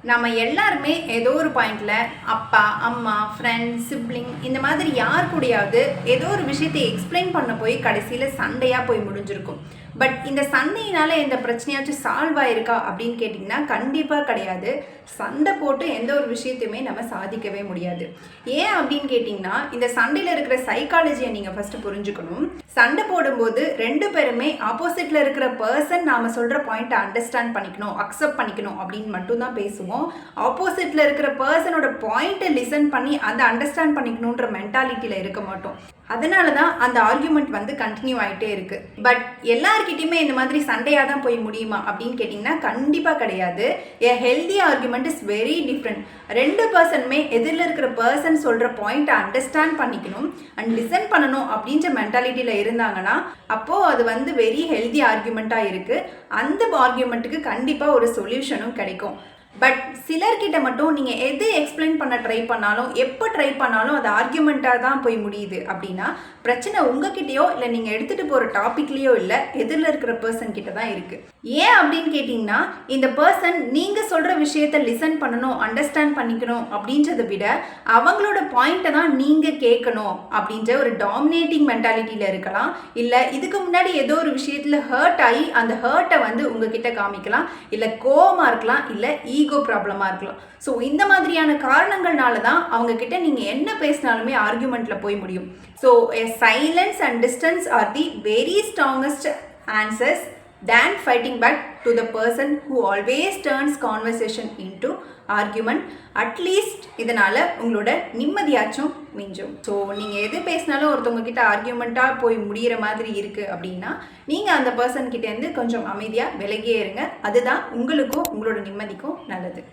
நம்ம எல்லாருமே ஏதோ ஒரு பாயிண்ட்ல அப்பா அம்மா ஃப்ரெண்ட்ஸ் சிப்ளிங் இந்த மாதிரி யார் கூடயாவது ஏதோ ஒரு விஷயத்தை எக்ஸ்பிளைன் பண்ண போய் கடைசியில் சண்டையாக போய் முடிஞ்சிருக்கும். பட் இந்த சண்டையினால எந்த பிரச்சனையாச்சும் சால்வ் ஆயிருக்கா அப்படின்னு கேட்டிங்கன்னா கண்டிப்பாக கிடையாது. சண்டை போட்டு எந்த ஒரு விஷயத்தையுமே நம்ம சாதிக்கவே முடியாது. ஏன் அப்படின்னு கேட்டிங்கன்னா இந்த சண்டையில் இருக்கிற சைக்காலஜியை நீங்கள் ஃபஸ்ட்டு புரிஞ்சுக்கணும். சண்டை போடும்போது ரெண்டு பேருமே ஆப்போசிட்டில் இருக்கிற பர்சன் நாம் சொல்கிற பாயிண்ட்டை அண்டர்ஸ்டாண்ட் பண்ணிக்கணும், அக்செப்ட் பண்ணிக்கணும் அப்படின்னு மட்டும்தான் பேசுவோம். ஆப்போசிட்டில் இருக்கிற பர்சனோட பாயிண்ட்டை லிசன் பண்ணி அதை அண்டர்ஸ்டாண்ட் பண்ணிக்கணுன்ற மென்டாலிட்டியில் இருக்க மாட்டோம். அதனால தான் அந்த ஆர்கியூமெண்ட் கண்டினியூ ஆகிட்டே இருக்குது. பட் எல்லார்கிட்டையுமே இந்த மாதிரி சண்டையாக தான் போய் முடியுமா அப்படின்னு கேட்டிங்கன்னா கண்டிப்பாக கிடையாது. A healthy argument is very different. ரெண்டு பர்சனுமே எதிரில் இருக்கிற பர்சன் சொல்கிற பாயிண்ட்டை அண்டர்ஸ்டாண்ட் பண்ணிக்கணும் அண்ட் லிசன் பண்ணணும் அப்படின்ற மென்டாலிட்டியில் இருந்தாங்கன்னா அப்போது அது வெரி ஹெல்தி ஆர்கியூமெண்ட்டாக இருக்குது. அந்த ஆர்கியூமெண்ட்டுக்கு கண்டிப்பாக ஒரு சொல்யூஷனும் கிடைக்கும். பட் சிலர்கிட்ட மட்டும் நீங்கள் எது எக்ஸ்பிளைன் பண்ண ட்ரை பண்ணாலும் எப்போ ட்ரை பண்ணாலும் அது ஆர்கியூமெண்ட்டாக தான் போய் முடியுது அப்படின்னா பிரச்சனை உங்ககிட்டயோ இல்லை நீங்கள் எடுத்துகிட்டு போகிற டாப்பிக்லேயோ இல்லை எதிரில் இருக்கிற பர்சன் கிட்ட தான் இருக்குது. ஏன் அப்படின்னு கேட்டிங்கன்னா இந்த பர்சன் நீங்கள் சொல்கிற விஷயத்தை லிசன் பண்ணணும், அண்டர்ஸ்டாண்ட் பண்ணிக்கணும் அப்படின்றத விட அவங்களோட பாயிண்ட்டை தான் நீங்கள் கேட்கணும் அப்படின்ற ஒரு டாமினேட்டிங் மென்டாலிட்டியில் இருக்கலாம். இல்லை இதுக்கு முன்னாடி ஏதோ ஒரு விஷயத்தில் ஹர்ட் ஆகி அந்த ஹர்ட்டை உங்ககிட்ட காமிக்கலாம், இல்லை கோவமாக இருக்கலாம், இல்லை ஈகோ ப்ராப்ளமாக இருக்கலாம். ஸோ இந்த மாதிரியான காரணங்கள்னால தான் அவங்க கிட்ட நீங்கள் என்ன பேசினாலுமே ஆர்கியூமெண்ட்டில் போய் முடியும். So silence and distance are the very strongest answers than fighting back to the person who always turns conversation into argument. At least இதனால் உங்களோட நிம்மதியாச்சும் மிஞ்சும். ஸோ நீங்கள் எது பேசினாலும் ஒருத்தவங்க கிட்ட ஆர்கியூமெண்ட்டாக போய் முடிகிற மாதிரி இருக்குது அப்படின்னா நீங்கள் அந்த பர்சன் கிட்டேருந்து கொஞ்சம் அமைதியாக விலகியே இருங்க. அதுதான் உங்களுக்கும் உங்களோட நிம்மதிக்கும் நல்லது.